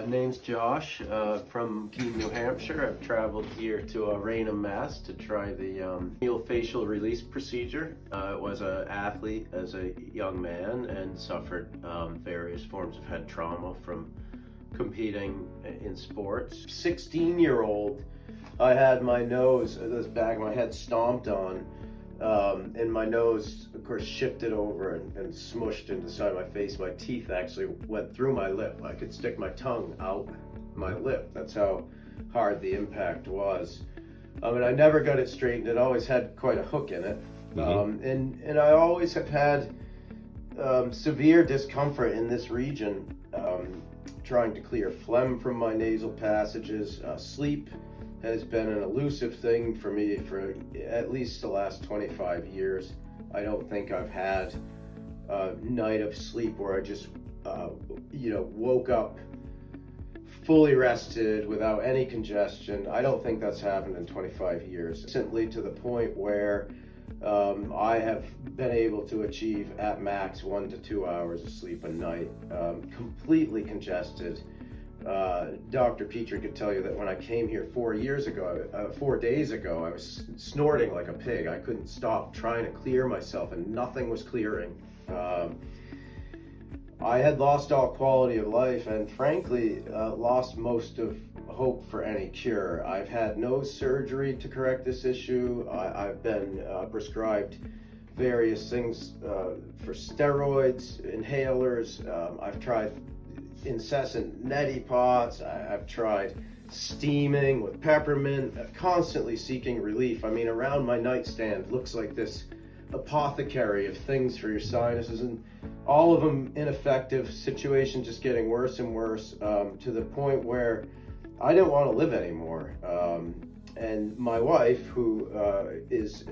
My name's Josh from Keene, New Hampshire. I've traveled here to Raynham, Mass to try the Cranial Facial Release procedure. I was an athlete as a young man and suffered various forms of head trauma from competing in sports. 16-year-old, I had my nose, this back of my head stomped on, and my nose, of course, shifted over and smushed into the side of my face. My teeth actually went through my lip. I could stick my tongue out my lip. That's how hard the impact was. And I never got it straightened. It always had quite a hook in it. And I always have had severe discomfort in this region, trying to clear phlegm from my nasal passages. Sleep has been an elusive thing for me for at least the last 25 years. I don't think I've had a night of sleep where I just, woke up fully rested without any congestion. I don't think that's happened in 25 years. Simply to the point where I have been able to achieve at max 1 to 2 hours of sleep a night, completely congested. Dr. Petrie could tell you that when I came here 4 days ago, I was snorting like a pig. I couldn't stop trying to clear myself and nothing was clearing. I had lost all quality of life and frankly lost most of hope for any cure. I've had no surgery to correct this issue. I've been prescribed various things for steroids, inhalers. I've tried incessant neti pots. I've tried steaming with peppermint, constantly seeking relief. I mean, around my nightstand looks like this apothecary of things for your sinuses, and all of them ineffective. Situation just getting worse and worse, to the point where I didn't want to live anymore. And my wife, who is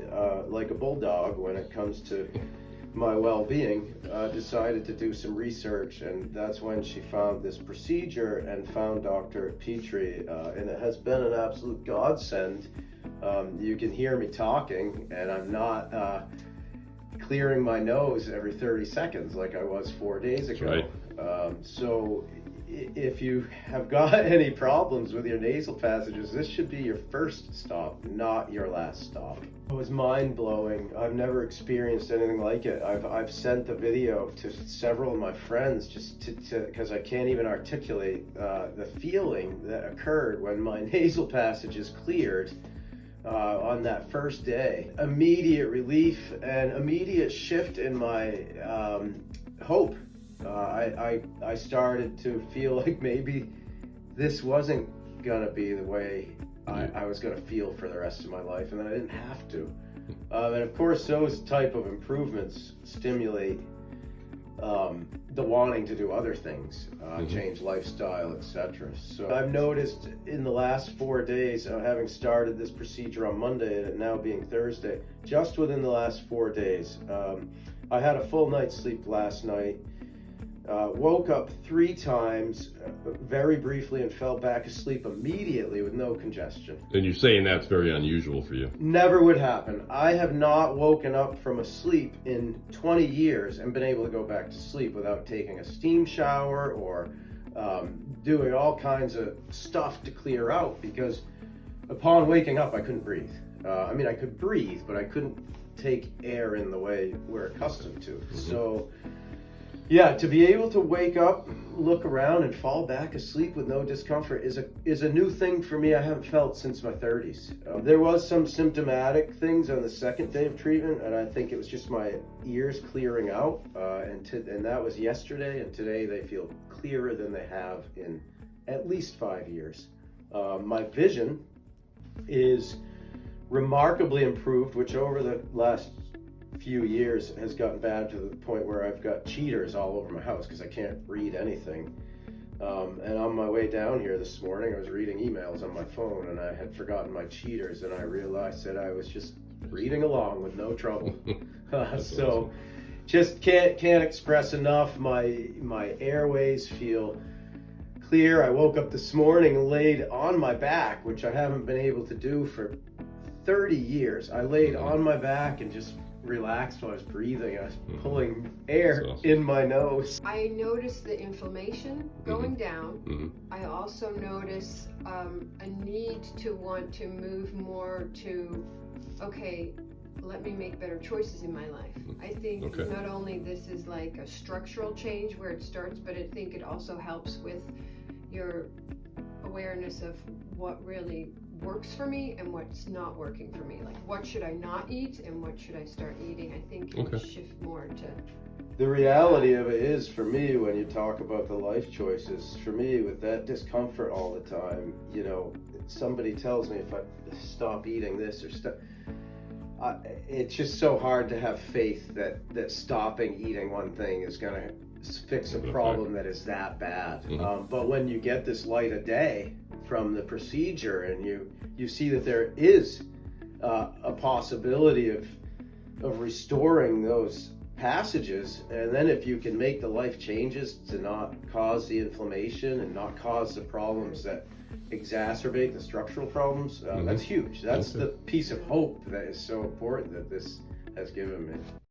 like a bulldog when it comes to my well-being, decided to do some research, and that's when she found this procedure and found Dr. Petrie, and it has been an absolute godsend. You can hear me talking, and I'm not clearing my nose every 30 seconds like I was 4 days ago. Right. So if you have got any problems with your nasal passages, this should be your first stop, not your last stop. It was mind-blowing. I've never experienced anything like it. I've sent the video to several of my friends just because I can't even articulate the feeling that occurred when my nasal passages cleared on that first day. Immediate relief and immediate shift in my hope. I started to feel like maybe this wasn't gonna be the way I was gonna feel for the rest of my life, and that I didn't have to. And of course, those type of improvements stimulate the wanting to do other things, change lifestyle, etc. So I've noticed in the last 4 days, having started this procedure on Monday and it now being Thursday, just within the last 4 days, I had a full night's sleep last night. Woke up 3 times very briefly and fell back asleep immediately with no congestion. And you're saying that's very unusual for you? Never would happen. I have not woken up from a sleep in 20 years and been able to go back to sleep without taking a steam shower or doing all kinds of stuff to clear out, because upon waking up I couldn't breathe. I mean, I could breathe, but I couldn't take air in the way we're accustomed to. So yeah, to be able to wake up, look around, and fall back asleep with no discomfort is a new thing for me. I haven't felt since my 30s. There was some symptomatic things on the second day of treatment, and I think it was just my ears clearing out, and that was yesterday, and today they feel clearer than they have in at least 5 years. My vision is remarkably improved, which over the last few years has gotten bad to the point where I've got cheaters all over my house because I can't read anything. And on my way down here this morning, I was reading emails on my phone and I had forgotten my cheaters, and I realized that I was just reading along with no trouble. So just can't express enough. My airways feel clear. I woke up this morning and laid on my back, which I haven't been able to do for 30 years. I laid on my back and just relaxed when I was breathing. I was pulling air That's awesome. in my nose. I noticed the inflammation going down. Mhm. I also notice a need to want to move more to, okay, let me make better choices in my life. I think Okay. not only this is like a structural change where it starts, but I think it also helps with your awareness of what really works for me and what's not working for me. Like, what should I not eat and what should I start eating? I think you Okay. shift more to. The reality of it is, for me, when you talk about the life choices, for me, with that discomfort all the time, you know, somebody tells me if I stop eating this or stop, it's just so hard to have faith that stopping eating one thing is going to fix a problem that is that bad. But when you get this light of day from the procedure and you see that there is a possibility of restoring those passages, and then if you can make the life changes to not cause the inflammation and not cause the problems that exacerbate the structural problems, that's huge. That's the piece of hope that is so important that this has given me.